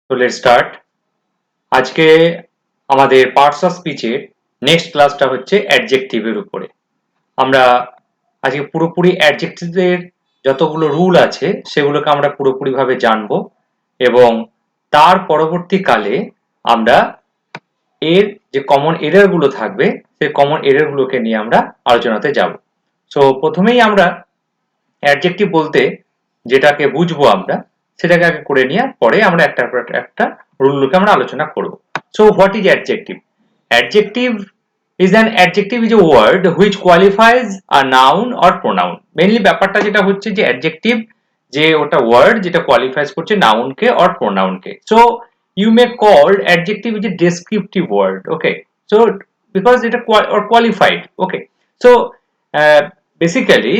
তো let's start. আজকে আমাদের পার্টস অফ স্পিচের নেক্সট ক্লাসটা হচ্ছে অ্যাডজেক্টিভের উপরে। আমরা আজকে পুরোপুরি অ্যাডজেক্টিভের যতগুলো রুল আছে সেগুলোকে আমরা পুরোপুরিভাবে জানবো এবং তার পরবর্তীকালে আমরা এর যে কমন এররগুলো থাকবে সেই কমন এররগুলোকে নিয়ে আমরা আলোচনাতে যাব। সো প্রথমেই আমরা অ্যাডজেক্টিভ বলতে যেটাকে বুঝবো আমরা সেটাকে আগে করে নিয়ে পরে আমরা একটার পর একটা রুলগুলোকে আমরা আলোচনা করব। So what is adjective? Adjective is an adjective is a word which qualifies a noun or pronoun. Mainly ব্যাপারটা যেটা হচ্ছে যে অ্যাডজেক্টিভ যে ওটা ওয়ার্ড যেটা কোয়ালিফাইজ করছে নাউনকে অর প্রোনাউনকে। So you may call adjective is a descriptive word, okay? So because it or qualified, okay? So basically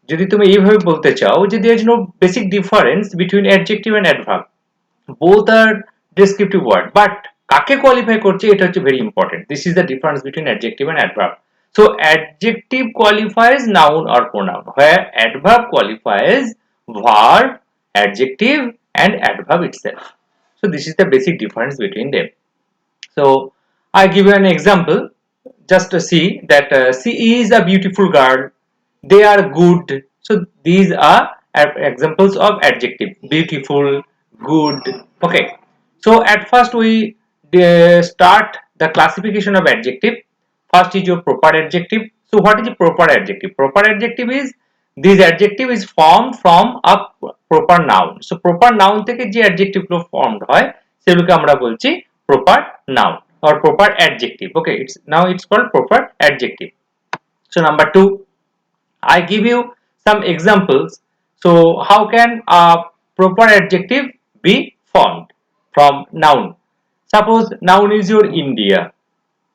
যদি তুমি এইভাবে বলতে চাও যে there is no basic difference between adjective and adverb, both are descriptive word, but কাকে qualify করছে এটা হচ্ছে very important. This is the difference between adjective and adverb. So adjective qualifies noun or pronoun, where adverb qualifies verb, adjective and adverb itself. So this is the basic difference between them. So I give you an example. Just to see that she is a beautiful girl, they are good. So these are examples of adjective: beautiful, good, okay? So at first we start the classification of adjective. First is your proper adjective. So what is a proper adjective? Proper adjective is this adjective is formed from a proper noun. So proper noun থেকে যে adjective গুলো formed হয় সেগুলোকে আমরা বলছি proper noun or proper adjective. Okay, it's called proper adjective. So number 2, I give you some examples. So how can a proper adjective be formed from noun? Suppose noun is your India.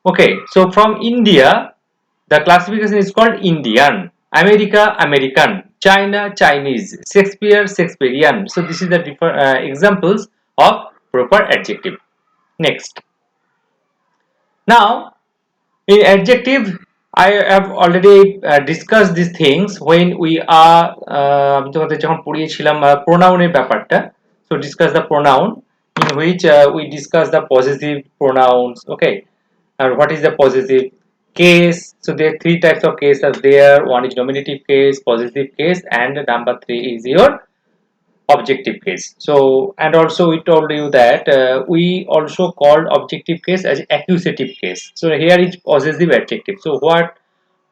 Okay, so from India, the classification is called Indian, America, American, China, Chinese, Shakespeare, Shakespearean. So this is the different examples of proper adjective. Next, now in adjective, I have already discussed these things when we are আমি তোমাদের যখন পড়িয়েছিলাম প্রোনাউনের ব্যাপারটা। So discuss the pronoun, in which we discuss the possessive pronouns, okay? And what is the possessive case? So there are three types of cases there. One is nominative case, possessive case, and number 3 is your objective case. So and also we told you that we also called objective case as accusative case. So here is possessive adjective. So what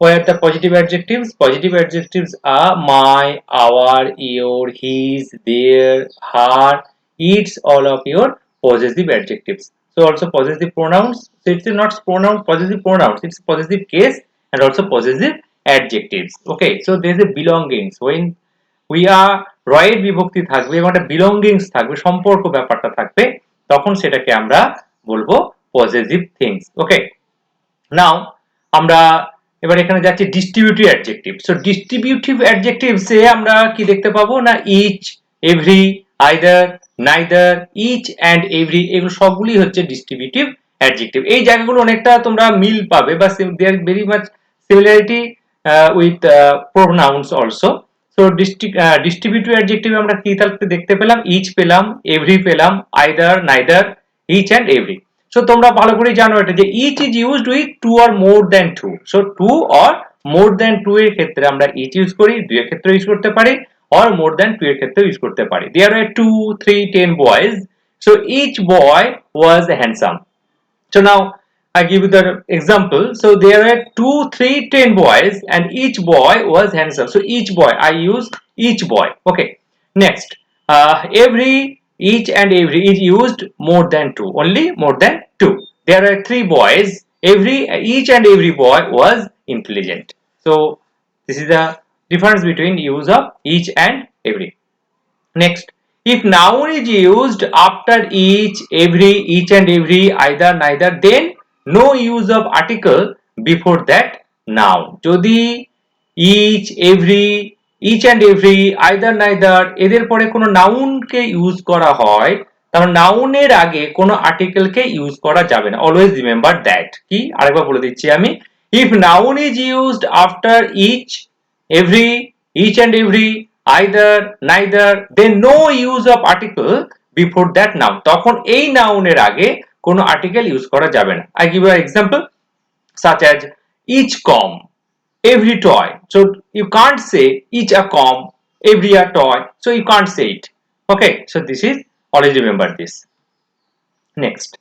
are the positive adjectives? Positive adjectives are my, our, your, his, their, her, its, all of your possessive adjectives. So also possessive pronouns. So it's not pronoun possessive pronouns, it's possessive case and also possessive adjectives. Okay, so there's a belongings. When we are রয়ের বিভক্তি থাকবে এবং একটা belongings থাকবে, সম্পর্ক ব্যাপারটা থাকবে, তখন সেটাকে আমরা বলবো পজিটিভ থিংস। ওকে, নাও আমরা এবার এখানে যাচ্ছি distributive adjective. So distributive adjectives এ আমরা কি দেখতে পাবো না each, every, either, neither, each and every, এগুলো সবগুলি হচ্ছে ডিস্ট্রিবিউটিভ অ্যাডজেক্টিভ। এই জায়গাগুলো অনেকটা তোমরা মিল পাবে বা there very much similarity with pronouns also. So distributive adjective আমরা কি তাহলে দেখতে পেলাম, ইচ পেলাম, এভরি পেলাম, either, neither, each and every. So তোমরা ভালো করে জানো এটা যে each is used with two or more than two. So two or more than two এর ক্ষেত্রে আমরা ইচ ইউজ করি, দুই এর ক্ষেত্রে ইউজ করতে পারি, অর মোর দ্যান টু এর ক্ষেত্রে ইউজ করতে পারি। There are 2, 3, 10 boys. So each boy was handsome. So now I give you the example. So there were 2, 3, 10 boys and each boy was handsome. So each boy, I use each boy. Okay. Next, every, each and every is used more than two. Only more than two. There are 3 boys. Each and every boy was intelligent. So this is the difference between use of each and every. Next, if noun is used after each, every, each and every, either, neither, then no use of article before that noun. যদি each, every, each and every, either, neither এদের পরে কোনো নাউনকে use করা হয় তাহলে নাউনের আগে কোনো আর্টিকেলকে ইউজ করা যাবে না। Always remember that. কি আরেকবার বলে দিচ্ছি আমি, if noun is used after each, every, each and every, either, neither, then no use of article before that noun, তখন এই নাউনের আগে কোনো আর্টিকেল ইউজ করা যাবে না। I give you example such as each comb, every toy. So you can't say each a comb, every a toy. So you can't say it. Okay, so this is, always remember this. Next,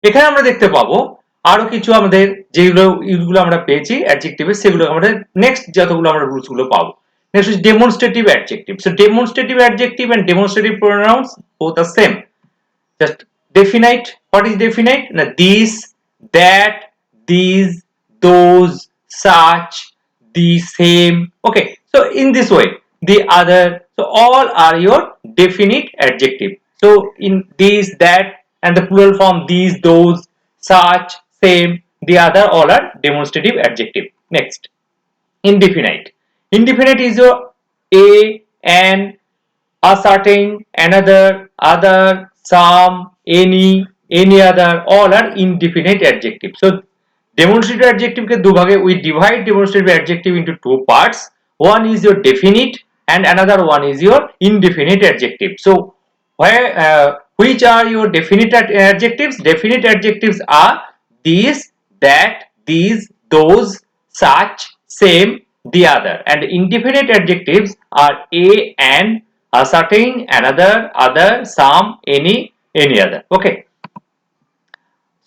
এখানে আমরা দেখতে পাবো আরো কিছু আমাদের যেগুলো ইউজগুলো আমরা পেয়েছি অ্যাডজেক্টিভে, সেগুলো আমাদের নেক্সট যতগুলো আমরা রুলস গুলো পাবো। নেক্সট হচ্ছে demonstrative adjective. So demonstrative adjective and demonstrative pronouns both are same. Just definite. What is definite? Now, this, that, these, those, such, the same. Okay, so in this way, the other, so all are your definite adjective. So in this, that, and the plural form these, those, such, same, the other, all are demonstrative adjective. Next, indefinite. Indefinite is your a, an, a certain, another, other, some, any other, all are indefinite adjective. So demonstrative adjective ke do bhage we divide demonstrative adjective into two parts. One is your definite and another one is your indefinite adjective. So where which are your definite adjectives? Definite adjectives are these, that, these, those, such, same, the other. And indefinite adjectives are a, an, a certain, another, other, some, any other. Okay,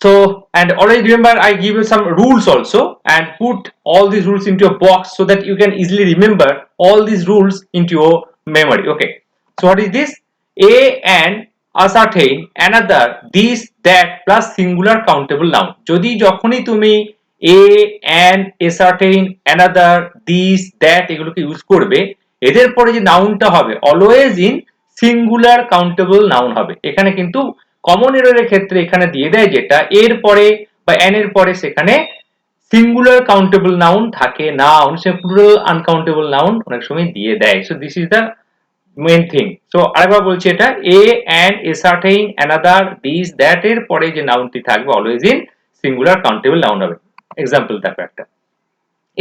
so and always remember I give you some rules also, and put all these rules into a box so that you can easily remember all these rules into your memory. Okay, so what is this? A, and, a certain, another, this, that plus singular countable noun. যদি যখনই তুমি a, and, a certain, another, this, that এগুলোকে use করবে, এদের পরে যে নাউনটা হবে always in singular countable noun হবে। এখানে কিন্তু কমন এররের ক্ষেত্রে এখানে দিয়ে দেয় যেটা এর পরে বা এন এর পরে সেখানে সিঙ্গুলার কাউন্টেবল নাউন থাকে না, সে প্লুরাল আনকাউন্টেবল নাউন অনেক সময় দিয়ে দেয়। So this is the main thing. So আরেকবার বলছি, এটা a, and, a certain, another, this, that এর পরে যে নাউনটি থাকবে always in singular countable noun হবে। এক্সাম্পল দেখো একটা,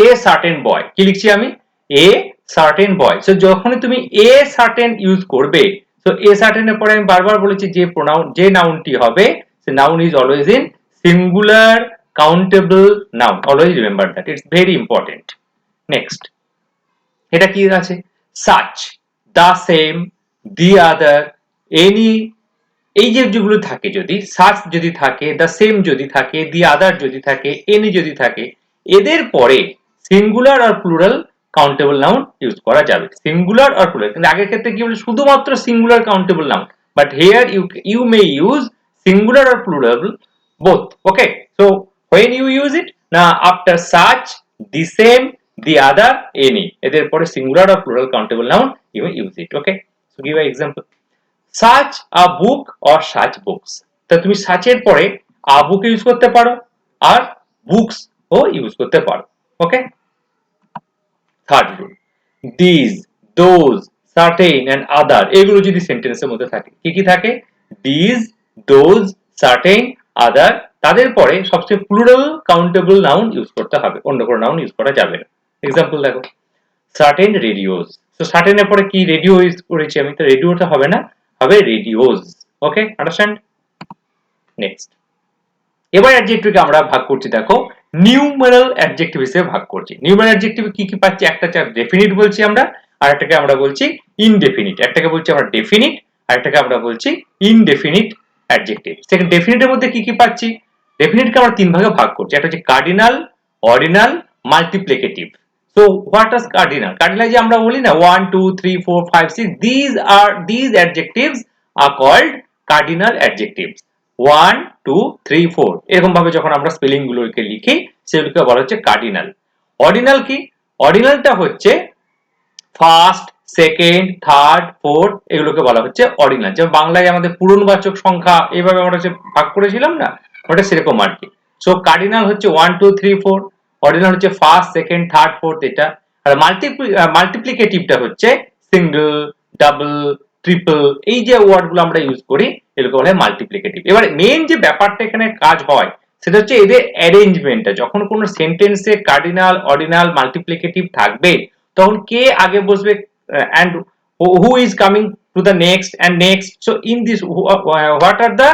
এ সার্টেন বয়, কি লিখছি আমি? A certain boy. সো যখনই তুমি এ সার্টেন ইউজ করবে, সো এ সার্টেন এর পরে আমি বারবার বলেছি যে প্রোনাউন যে নাউনটি হবে সে noun is always in singular countable noun. Always remember that, it's very important. Next, এটা কি আছে? Such, the same, the other, any, এই যে যেগুলো থাকে, যদি সাচ যদি থাকে, দা সেম যদি থাকে, দি আদার যদি থাকে, এনি যদি থাকে, এদের পরে সিঙ্গুলার আর প্লুরাল কাউন্টেবল নাউন ইউজ করা যাবে। সিঙ্গুলার আর প্লুরাল, কিন্তু আগের ক্ষেত্রে কি বলে শুধুমাত্র singular countable noun, but here you may use singular or plural both. Okay, so when you use it, now after such, the same, the other, any, এদের পরে সিঙ্গুলার আর plural countable noun you may use it. Okay, so give an example, such a book or such books. তো তুমি such এর পরে a book use করতে পারো আর books ও use করতে পারো। Okay, third rule, these, those, certain and other, এগুলো যদি সেন্টেন্সের মধ্যে থাকে, কি কি থাকে? these, those, certain, other, তাদের পরে সবচেয়ে প্লুরাল কাউন্টেবল নাউন ইউজ করতে হবে, অন্য কোনো নাউন ইউজ করা যাবে না। এক্সাম্পল দেখো, certain radios. তো certain এর পরে কি রেডিও ইউজ করেছি আমি, তো রেডিওটা হবে না, হবে রেডিওস। ওকে, আন্ডারস্ট্যান্ড? নেক্সট, এবার অ্যাডজেক্টিভকে আমরা ভাগ করছি, দেখো নিউমেরাল অ্যাডজেক্টিভ হিসেবে ভাগ করছি। নিউমেরাল অ্যাডজেক্টিভ কি কি পাচ্ছি? একটা ডেফিনিট বলছি আমরা, আর একটাকে আমরা বলছি ইনডেফিনিট। একটাকে বলছি আমরা ডেফিনিট, আর একটাকে আমরা বলছি ইনডেফিনিট অ্যাডজেক্টিভ। সেখানে ডেফিনিটের মধ্যে কি কি পাচ্ছি? ডেফিনিটকে আমরা তিন ভাগে ভাগ করছি, একটা হচ্ছে cardinal, ordinal, multiplicative. So what is cardinal? Cardinal যে আমরা বলি না 1 2 3 4 5 6, these adjectives are called cardinal adjectives। 1 2 3 4 এরকম ভাবে যখন আমরা স্পেলিং গুলোকে লিখি সেগুলোকে বলা হচ্ছে কার্ডিনাল। অর্ডিনাল কি? অর্ডিনালটা হচ্ছে ফার্স্ট, সেকেন্ড, থার্ড, ফোর্থ, এগুলোকে বলা হচ্ছে অর্ডিনাল। যেমন বাংলায় আমাদের পূরণবাচক সংখ্যা এইভাবে আমরা যে ভাগ করেছিলাম না, ওটা সেরকম আর কি। সো কার্ডিনাল হচ্ছে 1 2 3 4, অর্ডিনাল হচ্ছে ফার্স্ট, সেকেন্ড, থার্ড, ফোর্থ এটা। আর মাল্টিপ্লিকেটিভটা হচ্ছে সিঙ্গেল, ডাবল, ট্রিপল, এই যে ওয়ার্ডগুলো আমরা ইউজ করি এগুলোকে বলা হয় মাল্টিপ্লিকেটিভ। এবার মেইন যে ব্যাপারটা এখানে কাজ হয় সেটা হচ্ছে এদের অ্যারেঞ্জমেন্টটা। যখন কোনো সেন্টেন্সে কার্ডিনাল, অর্ডিনাল, মাল্টিপ্লিকেটিভ থাকবে তখন কে আগে বসবে, and who is coming to the next and next. So in this, what are the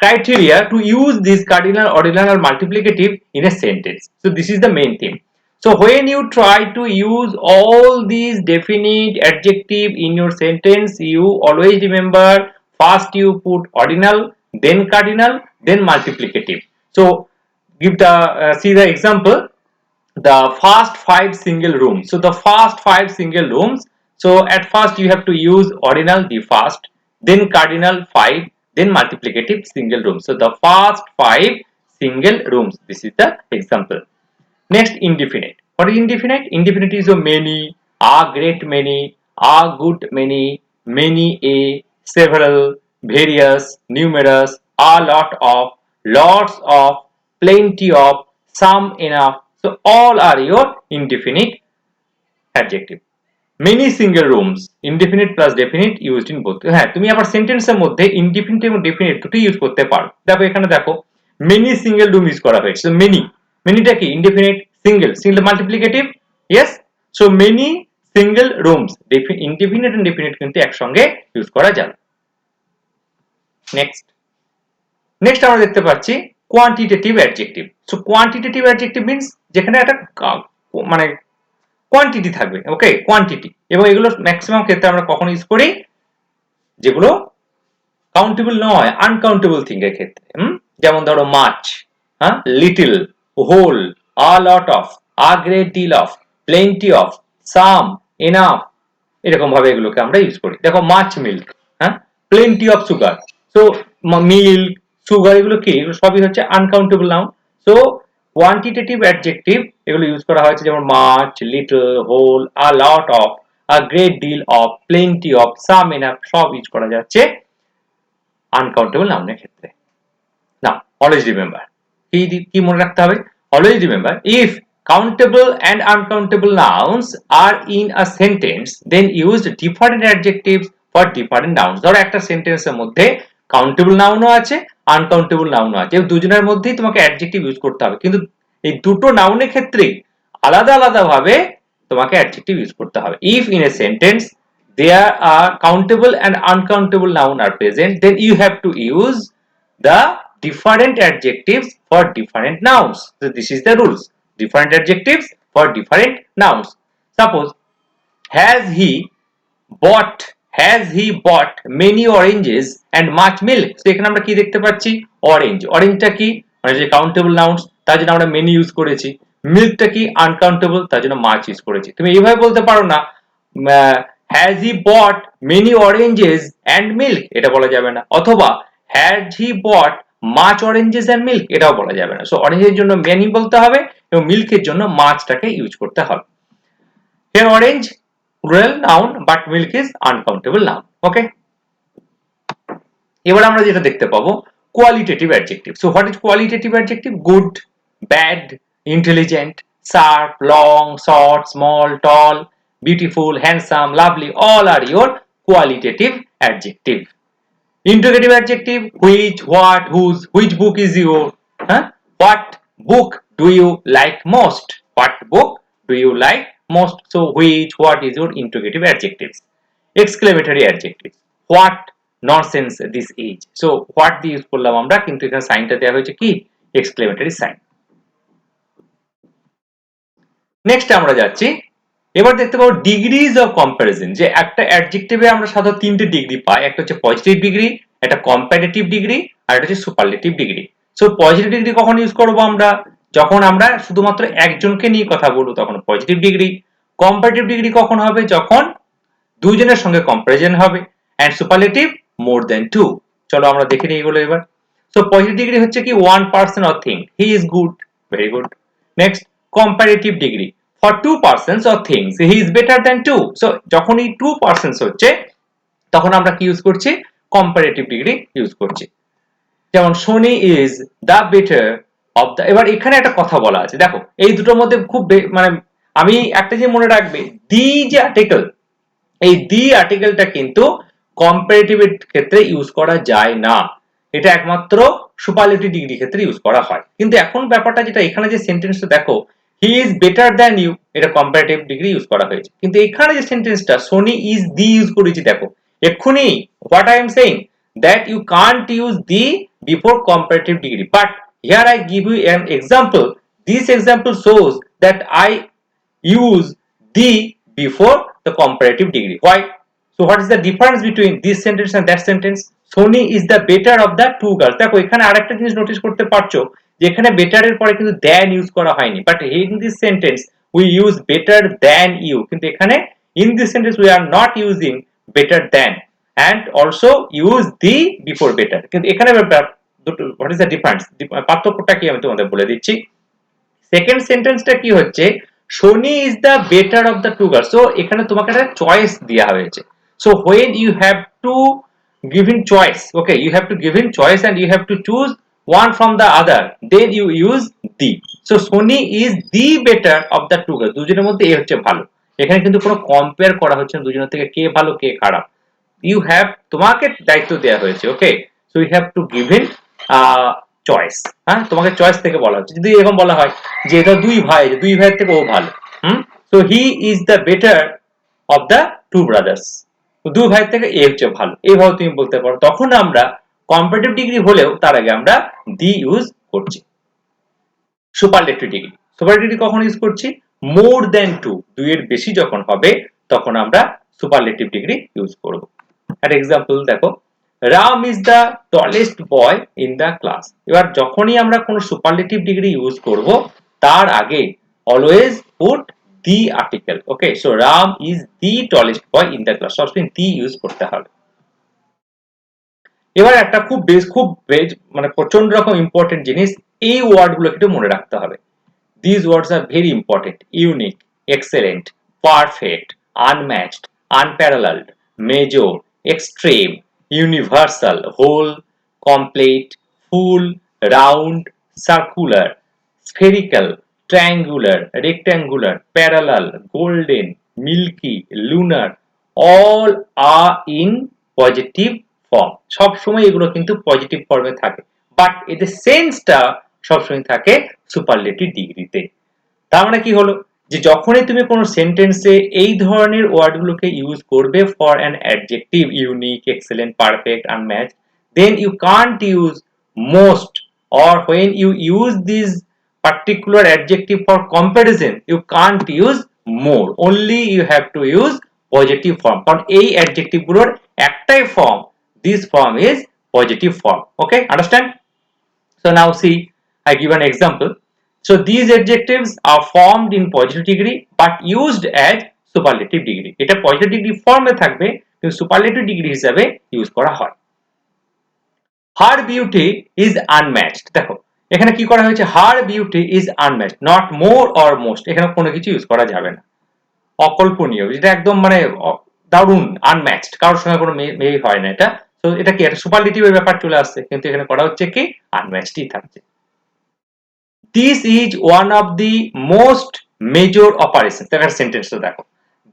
criteria to use this cardinal, ordinal or multiplicative in a sentence? So this is the main theme. So when you try to use all these definite adjective in your sentence, you always remember first you put ordinal, then cardinal, then multiplicative. So give the see the example, the first 5 single rooms. So the first 5 single rooms, so at first you have to use ordinal, the first, then cardinal 5, then multiplicative single room. So the first 5 single rooms, this is the example. Next, indefinite. What is indefinite? Indefinite is a many, a great many, a good many, many a, several, various, numerous, a lot of, lots of, plenty of, some, enough. So all are your indefinite adjective. Many single rooms, indefinite plus definite used in both. হ্যাঁ, তুমি আবার সেন্টেন্সের মধ্যে indefinite এবং definite দুটোই use করতে পারো। দেখো এখানে দেখো মেনি সিঙ্গেল রুম ইউজ করা হয়েছে। মেনি, মেনিটা কি? Indefinite, single, single multiplicative, yes. So many single rooms, indefinite and definite কিন্তু একসঙ্গে ইউজ করা যাবে। নেক্সট, নেক্সট আমরা দেখতে পাচ্ছি quantitative adjective. So quantitative adjective means যেখানে একটা মানে কোয়ান্টিটি থাকবে, ওকে, কোয়ান্টিটি। এবং এগুলো ম্যাক্সিমাম ক্ষেত্রে আমরা কখন ইউজ করি? যেগুলো কাউন্টেবল নয়, আনকাউন্টেবল থিং এর ক্ষেত্রে। যেমন ধরো মাচ, হ্যাঁ, little, whole, a lot of, a great deal of, plenty of, some, enough, এরকম ভাবে এগুলোকে আমরা ইউজ করি। দেখো মাচ মিল্ক, হ্যাঁ, plenty of sugar. So milk, sugar, এগুলো কি? এগুলো সবই হচ্ছে uncountable noun. So quantitative adjective এগুলো ইউজ করা হয়েছে, যেমন much, little, whole, a lot of, a great deal of, plenty of, some, enough, সব ইউজ করা যাচ্ছে আনকাউন্টেবল নাউনের ক্ষেত্রে। নাও অলওয়েজ রিমেম্বার, কি মনে রাখতে হবে? Always remember, if countable and uncountable nouns are in a sentence, then use different adjectives for different nouns. ধরো একটা সেন্টেন্সের মধ্যে কাউন্টেবল নাউনও আছে, আনকাউন্টেবল নাউনও আছে, দুজনের মধ্যেই তোমাকে অ্যাডজেক্টিভ ইউজ করতে হবে, কিন্তু এই দুটো নাউনের ক্ষেত্রে আলাদা আলাদা ভাবে তোমাকে অ্যাডজেক্টিভ ইউজ করতে হবে। If in a sentence there are countable and uncountable noun are present, then you have to use the different adjectives for different nouns. So this is the rules. Different adjectives for different nouns. Suppose, has he bought many oranges and much milk? So এখানে আমরা কি দেখতে পাচ্ছি? Orange. অরেঞ্জটা কি? মানে যে countable nouns, তার জন্য আমরা মেনি ইউজ করেছি। মিল্কটা কি? আনকাউন্টেবল, তার জন্য মাচ ইউজ করেছি। তুমি এইভাবে বলতে পারো না has he bought many oranges and milk, এটা বলা যাবে না। অথবা has he bought much oranges and milk, এটাও বলা যাবে না। সো অরেঞ্জের জন্য many বলতে হবে এবং মিল্কের জন্য মাছটাকে ইউজ করতে হবে। Here orange plural noun but milk is uncountable noun, okay? এবার আমরা যেটা দেখতে পাবো qualitative adjective. So what is qualitative adjective? Good, bad, intelligent, sharp, long, short, small, tall, beautiful, handsome, lovely, all are your qualitative adjective. Interrogative adjective, which, what, whose, which book is your, what book do you like most? What book do you like most? So which, what is your interrogative adjectives. Exclamatory adjectives, what nonsense this is. So what দিয়ে use করলাম আমরা, কিন্তু এখানে সাইনটা দেওয়া হয়েছে কি? Exclamatory sign. Next আমরা যাচ্ছি, এবার দেখতে পাবো ডিগ্রিজ অফ কম্পারিজন। যে একটা অ্যাডজেক্টিভে আমরা সাধারণত 3টে ডিগ্রি পাই, একটা হচ্ছে পজিটিভ ডিগ্রি, একটা কম্পারেটিভ ডিগ্রি, আর একটা হচ্ছে superlative degree. So positive degree কখন ইউজ করবো আমরা? যখন আমরা শুধুমাত্র একজনকে নিয়ে কথা বলবো তখন পজিটিভ ডিগ্রি। কম্পারেটিভ ডিগ্রি কখন হবে? যখন দুজনের সঙ্গে কম্পারিজন হবে। And superlative more than 2। চলো আমরা দেখে নিই এগুলো এবার। সো পজিটিভ ডিগ্রি হচ্ছে কি? One person or thing, he is good, very good. Next, comparative degree for 2 persons or things, he is better than 2. So যখনই 2 persons হচ্ছে তখন আমরা কি ইউজ করছি? কম্পারেটিভ ডিগ্রি ইউজ করছি। যেমন Soni is the better of the. এবার এখানে একটা কথা বলা আছে, দেখো এই দুটোর মধ্যে খুব মানে আমি একটা যে মনে রাখবে, দি যে আর্টিকেল, এই দি আর্টিকেলটা কিন্তু কম্পারেটিভ এর ক্ষেত্রে ইউজ করা যায় না, এটা একমাত্র সুপারলেটিভ ডিগ্রি ক্ষেত্রে ইউজ করা হয়। কিন্তু এখন ব্যাপারটা যেটা, এখানে যে সেন্টেন্সটা দেখো, he is better than you, এটা কম্পারেটিভ ডিগ্রি ইউজ করা হয়েছে। কিন্তু এখানে যে সেন্টেন্সটা সোনি ইজ দি ইউজ করেছি, দেখো এক্ষুনি what I am saying that you can't use the before comparative degree, but here I give you an example. This example shows that I use the before the comparative degree. Why? So what is the difference between this sentence and that sentence? Sony is the better of the two girls. দেখো এখানে আরেকটা জিনিস notice করতে পারছো যে এখানে better এর পরে কিন্তু দ্যান ইউজ করা হয়নি, but in this sentence we use better than you, কিন্তু এখানে in this sentence we are not using better than and also use the before better, কিন্তু এখানে what is the difference, পার্থক্যটা কি আমি তোমাদের বলে দিচ্ছি। সেকেন্ড সেন্টেন্সটা কি হচ্ছে, Soni is the better of the two girls, so এখানে তোমাকে একটা চয়েস দেওয়া হয়েছে। So when you have to give in choice, okay, you have to give in choice and you have to choose one from the other, then you use the, so Sony is the better of the two girls, দুজনের মধ্যে এ হচ্ছে ভালো। এখানে কিন্তু কোনো compare করা হচ্ছে না দুজনের থেকে কে ভালো কে খারাপ, you have, তোমাকে দায়িত্ব দেওয়া হয়েছে, okay, so you have to give in choice, হ্যাঁ তোমাকে চয়েস থেকে বলা হচ্ছে। যদি এরকম বলা হয় যে এটা দুই ভাই, দুই ভাইয়ের থেকে ও ভালো, so he is the better of the two brothers, দুই ভাইয়ের থেকে এ হচ্ছে ভালো, এইভাবে তুমি বলতে পারো। তখন আমরা কম্পারেটিভ ডিগ্রি হলেও তার আগে আমরা দি ইউজ করছি। সুপারলেটিভ ডিগ্রি, সুপারলেটিভ ডিগ্রি কখন ইউজ করছি, মোর দ্যান টু, দুইয়ের বেশি যখন হবে তখন আমরা সুপারলেটিভ ডিগ্রি ইউজ করব। একটা এক্সাম্পল দেখো, Ram is the tallest boy in the class. এবার যখনই আমরা কোনো সুপারলেটিভ ডিগ্রি ইউজ করব তার আগে always put the article, okay, so Ram is the tallest boy in the class, সবসময় দি ইউজ করতে হবে। এবার একটা খুব মানে প্রচন্ড রকম ইম্পর্টেন্ট জিনিস, এই ওয়ার্ড গুলো একটু মনে রাখতে হবে। These words are very important: unique, excellent, perfect, unmatched, unparalleled, major, extreme, universal, whole, complete, full, round, circular, spherical, triangular, rectangular, parallel, golden, milky, lunar, all are in positive form. সব সময় এগুলো কিন্তু positive ফর্মে থাকে, but এদের সেন্সটা সবসময় থাকে superlative ডিগ্রিতে। তার মানে কি হলো, যে যখনই তুমি কোনো সেন্টেন্সে এই ধরনের ওয়ার্ডগুলোকে ইউজ করবে for an adjective, unique, excellent, perfect, unmatched, then you can't use most, or when you use this particular adjective for comparison you can't use more, only you have to use positive form, কারণ এই adjective গুলোর একটাই form, this form is positive form, okay, understand? So now see, I give an example. So these adjectives are formed in positive degree but used as superlative degree. এটা positive degree ফর্মে থাকবে কিন্তু superlative degree হিসাবে use করা হয়। Her beauty is unmatched, দেখো এখানে কি করা হয়েছে, her beauty is unmatched, not more or most, এখানে কোনো কিছু ইউজ করা যাবে না, অকল্পনীয়, যেটা একদম মানে দারুণ, আনম্যাচড, কারোর সঙ্গে কোনো মেয়ে হয় না এটা। তো এটা কি একটা সুপারলেটিভের ব্যাপার চলে আসছে, কিন্তু এখানে করা হচ্ছে কি আনম্যাচডই থাকছে। This is one of the most major operations, দেখো সেন্টেন্সটা দেখো,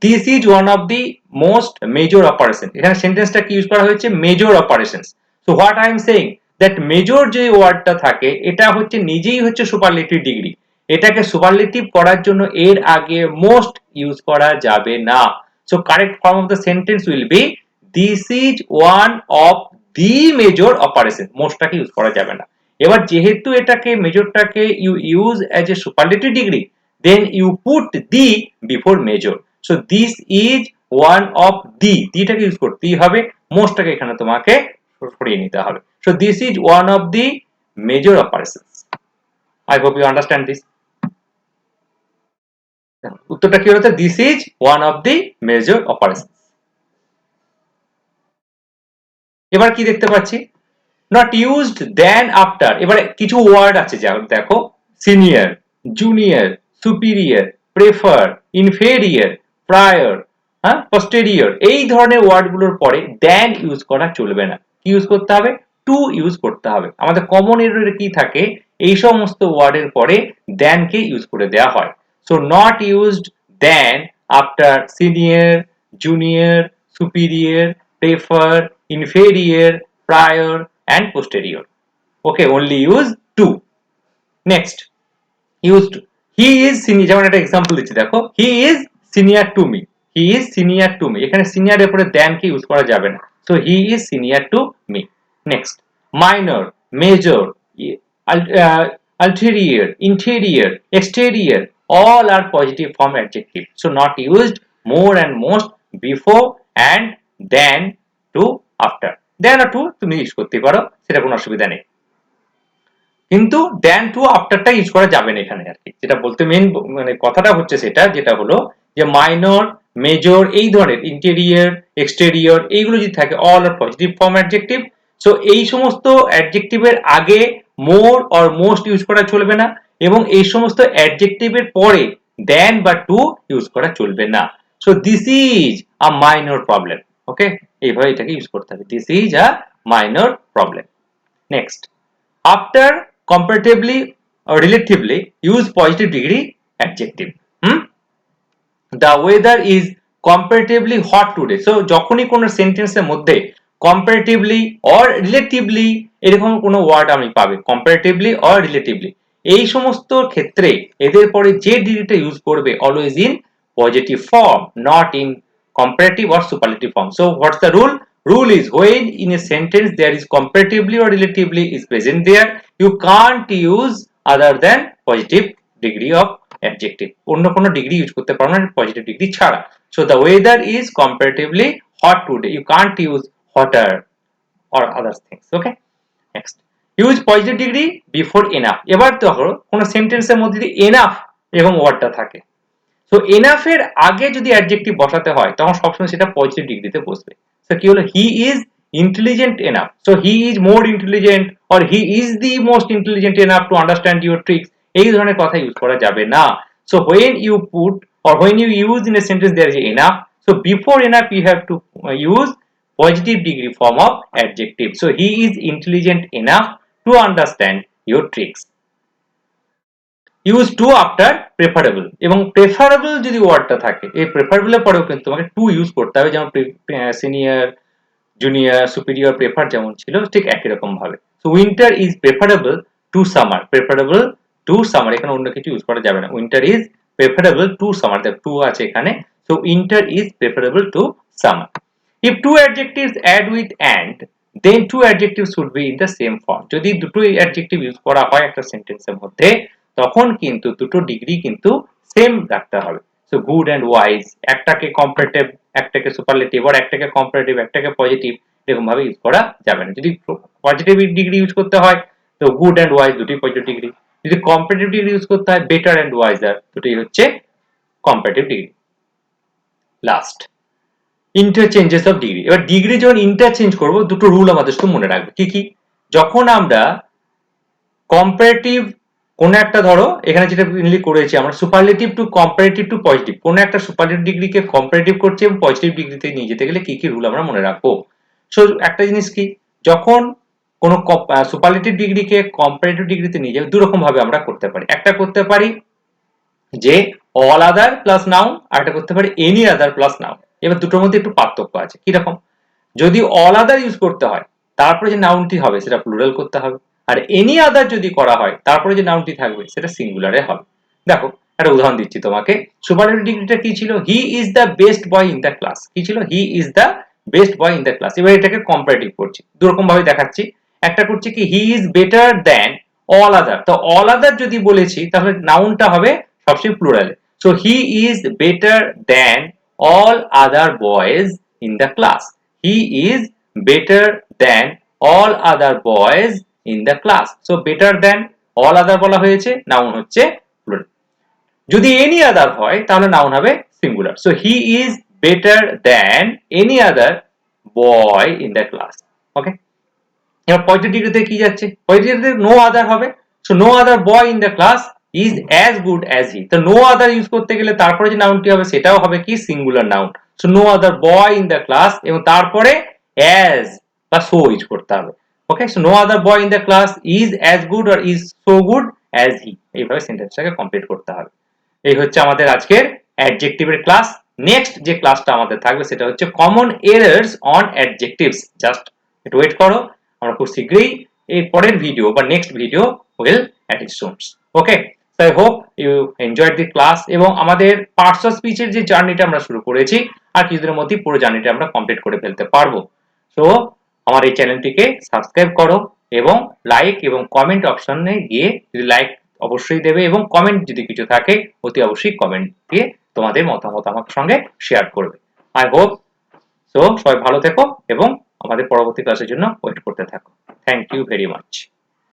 this is one of the most major operations, এখানে সেন্টেন্সটা কি ইউজ করা হয়েছে, major operations. So what I am saying, that major যে ওয়ার্ডটা থাকে এটা হচ্ছে নিজেই হচ্ছে সুপারলেটিভ ডিগ্রি, এটাকে সুপারলেটিভ করার জন্য এর আগে মোস্ট ইউজ করা যাবে না। So correct form of the sentence will be this is one of the major operation, মোস্টটাকে ইউজ করা যাবে না। এবার যেহেতু এটাকে মেজরটাকে you use as a superlative degree, then you put the before major, so this is one of দিটাকে use করতেই হবে, মোস্টটাকে এখানে তোমাকে সরিয়ে নিতে হবে। So this is one of the major operations. I hope you understand this. উত্তরটা কি হচ্ছে, this is one of the major operations. এবার কি দেখতে পাচ্ছি, নট ইউজড দেন আফটার, এবারে কিছু ওয়ার্ড আছে যেমন দেখো, senior, junior, superior, prefer, inferior, prior, হ্যাঁ, পস্টেরিয়র, এই ধরনের ওয়ার্ড গুলোর পরে দেন ইউজ করা চলবে না, কি ইউজ করতে হবে, টু ইউজ করতে হবে। আমাদের কমন এররে কি থাকে, এই সমস্ত ওয়ার্ডের পরে দেন কে ইউজ করে দেওয়া হয়। So not used then after senior, junior, superior, prefer, inferior, prior and posterior. Okay, only use to. Next, used he is senior, যেমন একটা এক্সাম্পল দিচ্ছি দেখো, he is senior to me, he is senior to me, এখানে সিনিয়রের পরে দেন কে use করা যাবে না, so he is senior to me. Next, minor, major, ulterior, interior, exterior, all are positive form adjective, so not used more and most, before and than, to, after। than or to তুমি use করতে পারো, সেটা কোনো অসুবিধা নেই, কিন্তু দেন two আফটারটা use করা যাবে না এখানে আর কি। যেটা বলতে মেইন মানে কথাটা হচ্ছে সেটা, যেটা হলো যে মাইনর, মেজর, এই ধরনের ইন্টেরিয়র, এক্সটেরিয়র, এইগুলো যদি থাকে অল আর পজিটিভ ফর্ম অ্যাডজেক্টিভ, সো এই সমস্ত অ্যাডজেক্টিভের আগে মোর অর মোস্ট ইউজ করা চলবে না, এবং এই সমস্ত অ্যাডজেক্টিভের পরে দেন বা টু ইউজ করা চলবে না। So this is a minor problem. Okay, এইভাবে এটাকে ইউজ করতে হবে, this is a minor problem. Next, after, comparatively or relatively, use positive degree adjective. The weather is comparatively hot today. So যখনই কোনো সেন্টেন্সের মধ্যে comparatively or relatively এরকম কোনো ওয়ার্ড আমি পাবে, comparatively or relatively, এই সমস্ত ক্ষেত্রে এদের পরে যে ডিগ্রিটা ইউজ করবে always in positive form, not in comparative or superlative form. So what's the rule? Rule is when in a sentence there is comparatively or relatively is present there, you can't use other than positive degree of adjective, অন্য কোনো degree use করতে পারো না positive degree ছাড়া। So the weather is comparatively hot today, you can't use hotter or other things। Okay, next, use positive degree before enough। এবার দেখো কোনো সেন্টেন্সের মধ্যে যদি enough এবং ওয়ার্ডটা থাকে, সো এনাফ এর আগে যদি অ্যাডজেক্টিভ বসাতে হয় তখন সবসময় সেটা পজিটিভ ডিগ্রিতে বসবে। সো কি হলো, he is intelligent enough, so he is more intelligent or he is the most intelligent enough to understand your tricks, এই ধরনের কথা ইউজ করা যাবে না। So when you put or when you use in a sentence there is enough, so before enough you have to use positive degree form of adjective, so he is intelligent enough to understand your tricks। Use to after preferable, এবং preferable যদি ওয়ার্ডটা থাকে, এই প্রেফারেবলের পরেও কিন্তু তোমাকে to use করতে হবে, যেমন সিনিয়র, জুনিয়র, সুপিরিয়র, প্রেফার যেমন ছিল ঠিক একই রকম ভাবে। So winter is preferable to summer, preferable to summer, এখানে অন্য কিছু ইউজ করা যাবে না, winter is preferable to summer, দেখ টু আছে এখানে, so winter is preferable to summer. If two adjectives add with and, then two adjective should be in the same form. যদি দুটো অ্যাডজেক্টিভ ইউজ করা হয় একটা সেন্টেন্সের মধ্যে, তখন কিন্তু দুটো ডিগ্রি কিন্তু সেম রাখতে হবে। সো গুড এন্ড ওয়াইজ, একটাকে কম্পারেটিভ, একটাকে সুপারলেটিভ, আর একটাকে কম্পারেটিভ, একটাকে পজিটিভ, এরকম ভাবে ইউজ করা যাবে না। যদি পজিটিভ ডিগ্রি ইউজ করতে হয় তো গুড এন্ড ওয়াইজ দুটোই পজিটিভ ডিগ্রি, যদি কম্পারেটিভ ডিগ্রি ইউজ করতে হয় বেটার এন্ড ওয়াইজার, দুটোই হচ্ছে comparative degree. Last, interchanges of degree. এবার ডিগ্রি যখন ইন্টারচেঞ্জ করব দুটো রুল আমাদের শুধু মনে রাখবে, কি কি? যখন আমরা কম্পারেটিভ কোন একটা, ধরো এখানে যেটা মেইনলি করেছি আমরা, superlative to comparative two positive, কোন একটা সুপারলেটিভ ডিগ্রিকে কম্পারেটিভ করছে এবং পজিটিভ ডিগ্রিতে নিয়ে যেতে গেলে কি কি রুল আমরা মনে রাখবো। সো একটা জিনিস কি, যখন কোন সুপারলেটিভ ডিগ্রিকে কম্পারেটিভ ডিগ্রিতে নিয়ে যাবে, দুই রকম ভাবে আমরা করতে পারি। একটা করতে পারি যে অল আদার প্লাস নাউন, আর একটা করতে পারি এনি আদার প্লাস নাউন। এবার দুটোর মধ্যে একটু পার্থক্য আছে। কি রকম? যদি অল আদার ইউজ করতে হয় তারপরে যে নাউনটি হবে সেটা প্লুরাল করতে হবে, আর এনি আদার যদি করা হয় তারপরে যে নাউনটি থাকবে সেটা সিঙ্গুলারে হবে। দেখো একটা উদাহরণ দিচ্ছি তোমাকে, সুপারলেটিভ ডিগ্রিটা কি ছিল? হি is the best boy in the class. কি ছিল? হি is the best boy in the class. এবার এটাকে কম্পারেটিভ করছি, দুরকম ভাবে দেখাচ্ছি। একটা করছি কি, he is better than all other. তো অল আদার যদি বলেছি তাহলে নাউনটা হবে সবসময় প্লুরালে। So he is better than all other boys in the class. He is better than all other boys in the class. So better than all other বলা হয়েছে, নাউন হচ্ছে প্লুরাল। যদি any other হয় তাহলে নাউন হবে singular. So he is better than any other boy in the class. ওকে, এবার positive ডিগ্রিতে কি যাচ্ছে? পজিটিভ ডিগ্রিতে no other হবে। So no other boy in the class is as good as he। তো no other ইউজ করতে গেলে তারপরে যে নাউনটি হবে সেটাও হবে কি? Singular noun. So no other boy in the class, এবং তারপরে as বা so ইউজ করতে হবে। Okay, so no other boy in the class is as good or is so good as he. এইভাবে সেন্টেন্সটাকে কমপ্লিট করতে হবে। এই হচ্ছে আমাদের আজকের অ্যাডজেক্টিভের ক্লাস। নেক্সট যে ক্লাসটা আমাদের থাকবে সেটা হচ্ছে common errors on adjectives. Just একটু ওয়েট করো, আমরা খুব শীঘ্রই এর পরের ভিডিও বা next video will at its soon. Okay, so I hope you enjoyed the class এবং আমাদের পার্টস অফ স্পিচের যে জার্নিটা আমরা শুরু করেছি আর কিছুদিনের মধ্যেই পুরো জার্নিটা আমরা কমপ্লিট করে ফেলতে পারবো। সো আমার এই চ্যানেলটিকে সাবস্ক্রাইব করো এবং লাইক এবং কমেন্ট অপশনে গিয়ে যদি লাইক অবশ্যই দেবে এবং কমেন্ট যদি কিছু থাকে অতি অবশ্যই কমেন্ট দিয়ে তোমাদের মতামত আমার সঙ্গে শেয়ার করবে। আই হোপ সো সবাই ভালো থেকো এবং আমাদের পরবর্তী ক্লাসের জন্য ওয়েট করতে থাকো। Thank you very much.